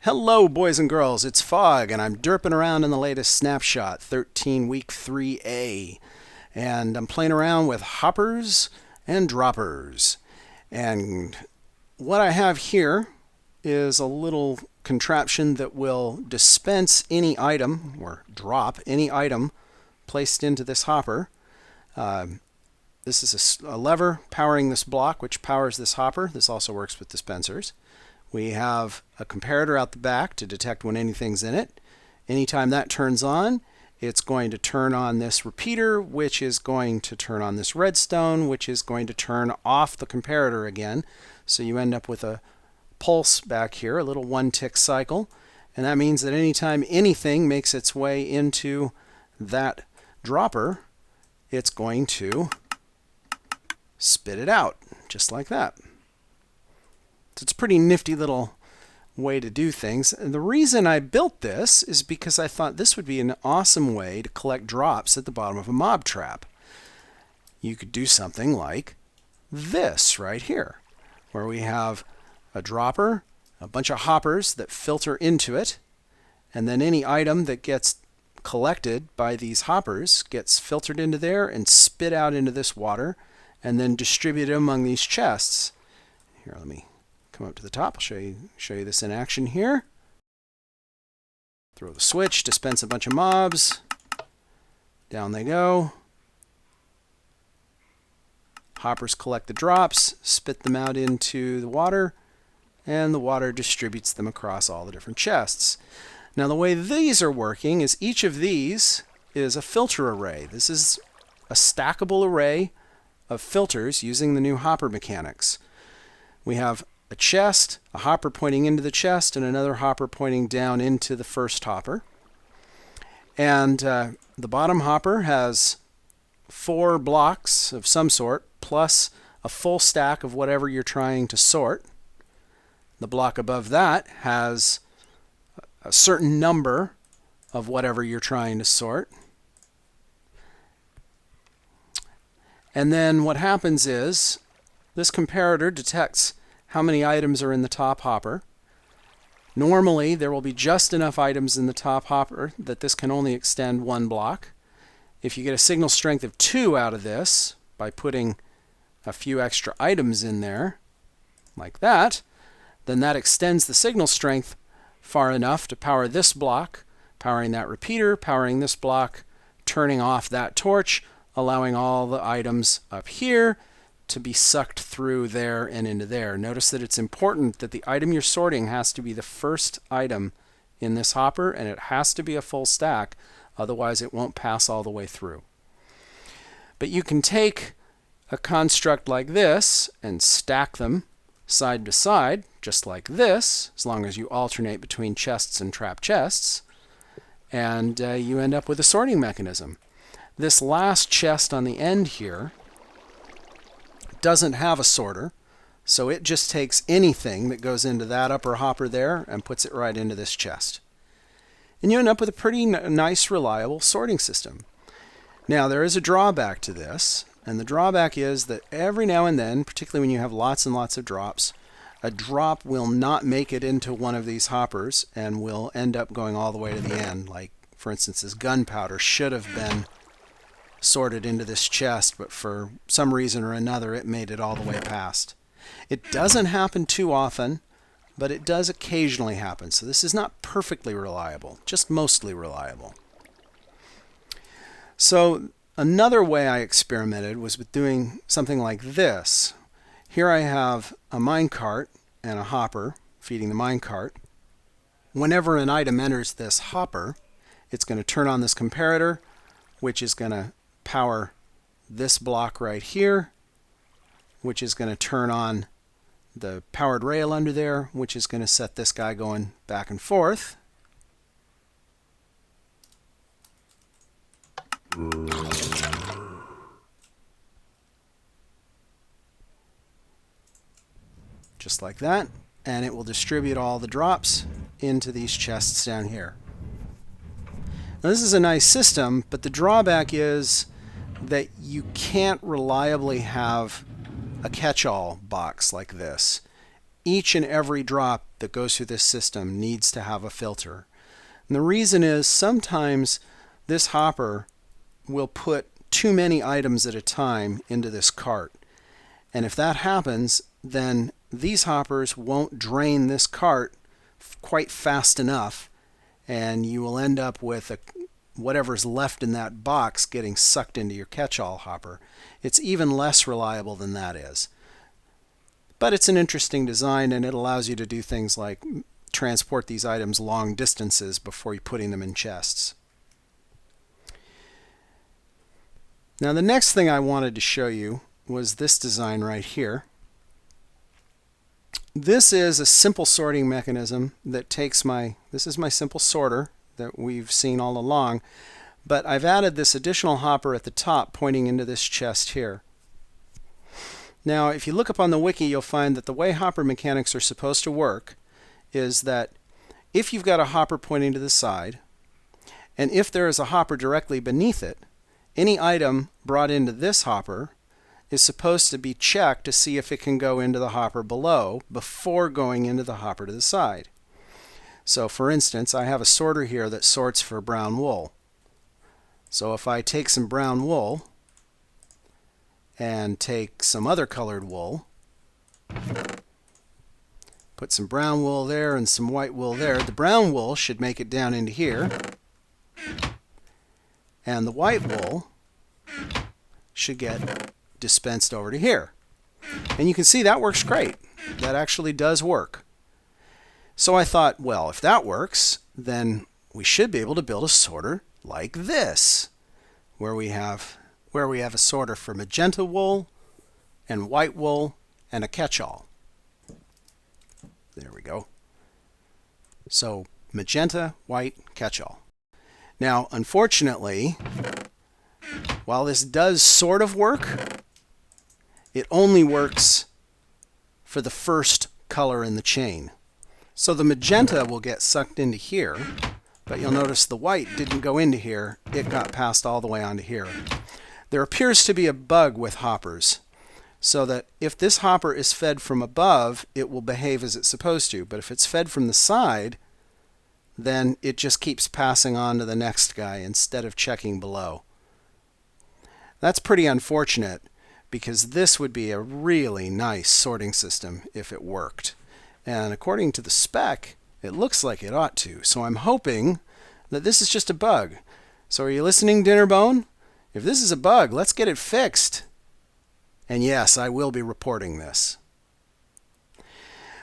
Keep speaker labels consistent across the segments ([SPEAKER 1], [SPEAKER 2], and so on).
[SPEAKER 1] Hello boys and girls, it's HFoG and I'm derping around in the latest Snapshot 13w03a, and I'm playing around with hoppers and droppers. And what I have here is a little contraption that will dispense any item or drop any item placed into this hopper. This is a lever powering this block which powers this hopper. This also works with dispensers. We have a comparator out the back to detect when anything's in it. Anytime that turns on, it's going to turn on this repeater, which is going to turn on this redstone, which is going to turn off the comparator again. So you end up with a pulse back here, a little one-tick cycle. And that means that anytime anything makes its way into that dropper, it's going to spit it out, just like that. So it's a pretty nifty little way to do things. And the reason I built this is because I thought this would be an awesome way to collect drops at the bottom of a mob trap. You could do something like this right here, where we have a dropper, a bunch of hoppers that filter into it, and then any item that gets collected by these hoppers gets filtered into there and spit out into this water and then distributed among these chests. Here, let me come up to the top. I'll show you this in action here. Throw the switch, dispense a bunch of mobs. Down they go. Hoppers collect the drops, spit them out into the water, and the water distributes them across all the different chests. Now the way these are working is each of these is a filter array. This is a stackable array of filters using the new hopper mechanics. We have a chest, a hopper pointing into the chest, and another hopper pointing down into the first hopper. And the bottom hopper has 4 blocks of some sort, plus a full stack of whatever you're trying to sort. The block above that has a certain number of whatever you're trying to sort. And then what happens is this comparator detects how many items are in the top hopper. Normally, there will be just enough items in the top hopper that this can only extend 1 block. If you get a signal strength of 2 out of this by putting a few extra items in there, like that, then that extends the signal strength far enough to power this block, powering that repeater, powering this block, turning off that torch, allowing all the items up here to be sucked through there and into there. Notice that it's important that the item you're sorting has to be the first item in this hopper, and it has to be a full stack, otherwise it won't pass all the way through. But you can take a construct like this and stack them side to side, just like this, as long as you alternate between chests and trap chests, and you end up with a sorting mechanism. This last chest on the end here doesn't have a sorter, so it just takes anything that goes into that upper hopper there and puts it right into this chest. And you end up with a pretty nice, reliable sorting system. Now, there is a drawback to this, and the drawback is that every now and then, particularly when you have lots and lots of drops, a drop will not make it into one of these hoppers and will end up going all the way to the end. Like, for instance, this gunpowder should have been sorted into this chest, but for some reason or another it made it all the way past. It doesn't happen too often, but it does occasionally happen. So this is not perfectly reliable, just mostly reliable. So another way I experimented was with doing something like this. Here I have a minecart and a hopper feeding the minecart. Whenever an item enters this hopper, it's going to turn on this comparator, which is going to power this block right here, which is going to turn on the powered rail under there, which is going to set this guy going back and forth. Just like that, and it will distribute all the drops into these chests down here. Now this is a nice system, but the drawback is that you can't reliably have a catch-all box like this. Each and every drop that goes through this system needs to have a filter. And the reason is sometimes this hopper will put too many items at a time into this cart. And if that happens, then these hoppers won't drain this cart quite fast enough, and you will end up with whatever's left in that box getting sucked into your catch-all hopper. It's even less reliable than that is. But it's an interesting design, and it allows you to do things like transport these items long distances before you're putting them in chests. Now the next thing I wanted to show you was this design right here. This is a simple sorting mechanism that takes this is my simple sorter that we've seen all along, but I've added this additional hopper at the top pointing into this chest here. Now if you look up on the wiki, you'll find that the way hopper mechanics are supposed to work is that if you've got a hopper pointing to the side, and if there is a hopper directly beneath it, any item brought into this hopper is supposed to be checked to see if it can go into the hopper below before going into the hopper to the side. So for instance, I have a sorter here that sorts for brown wool. So if I take some brown wool and take some other colored wool, put some brown wool there and some white wool there, the brown wool should make it down into here, and the white wool should get dispensed over to here. And you can see that works great. That actually does work. So I thought, well, if that works, then we should be able to build a sorter like this, where we have a sorter for magenta wool and white wool and a catch-all. There we go. So magenta, white, catch-all. Now, unfortunately, while this does sort of work, it only works for the first color in the chain. So the magenta will get sucked into here, but you'll notice the white didn't go into here. It got passed all the way onto here. There appears to be a bug with hoppers, so that if this hopper is fed from above, it will behave as it's supposed to. But if it's fed from the side, then it just keeps passing on to the next guy instead of checking below. That's pretty unfortunate, because this would be a really nice sorting system if it worked. And according to the spec, it looks like it ought to. So I'm hoping that this is just a bug. So are you listening, Dinnerbone? If this is a bug, let's get it fixed. And yes, I will be reporting this.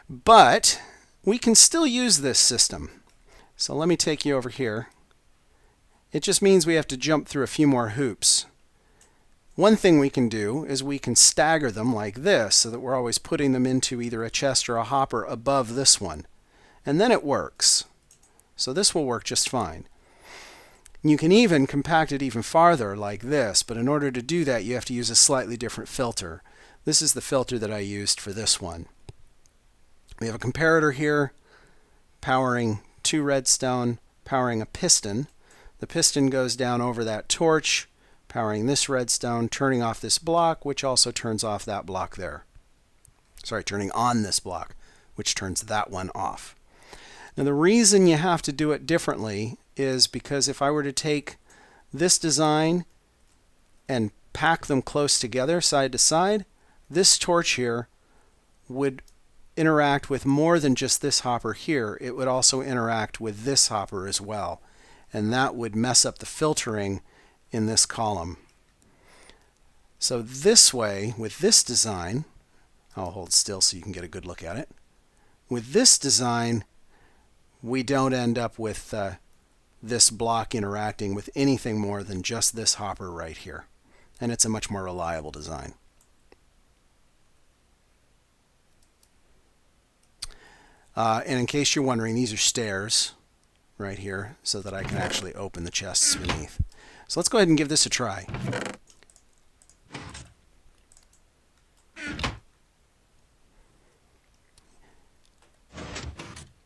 [SPEAKER 1] But we can still use this system. So let me take you over here. It just means we have to jump through a few more hoops. One thing we can do is we can stagger them like this so that we're always putting them into either a chest or a hopper above this one. And then it works. So this will work just fine. You can even compact it even farther like this, but in order to do that you have to use a slightly different filter. This is the filter that I used for this one. We have a comparator here powering 2 redstone, powering a piston. The piston goes down over that torch, powering this redstone, turning off this block, which also turns off that block there. Sorry, turning on this block, which turns that one off. Now the reason you have to do it differently is because if I were to take this design and pack them close together side to side, this torch here would interact with more than just this hopper here. It would also interact with this hopper as well, and that would mess up the filtering in this column. So this way, with this design, I'll hold still so you can get a good look at it. With this design, we don't end up with this block interacting with anything more than just this hopper right here. And it's a much more reliable design. And in case you're wondering, these are stairs right here so that I can actually open the chests beneath. So let's go ahead and give this a try.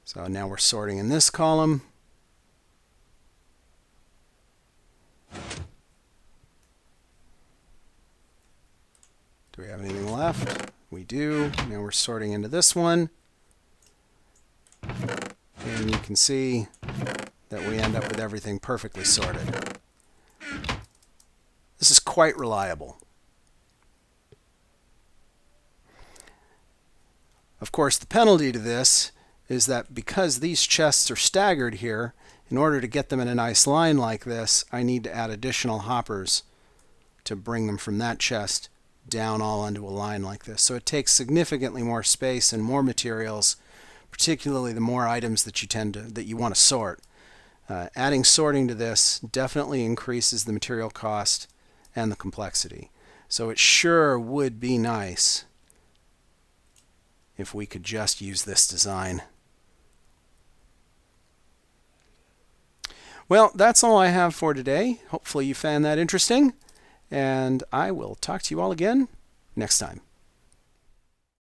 [SPEAKER 1] So now we're sorting in this column. Do we have anything left? We do. Now we're sorting into this one. and you can see that we end up with everything perfectly sorted. This is quite reliable. Of course, the penalty to this is that because these chests are staggered here, in order to get them in a nice line like this, I need to add additional hoppers to bring them from that chest down all onto a line like this. So it takes significantly more space and more materials, particularly the more items that you want to sort. Adding sorting to this definitely increases the material cost and the complexity. So it sure would be nice if we could just use this design. Well, that's all I have for today. Hopefully you found that interesting, and I will talk to you all again next time.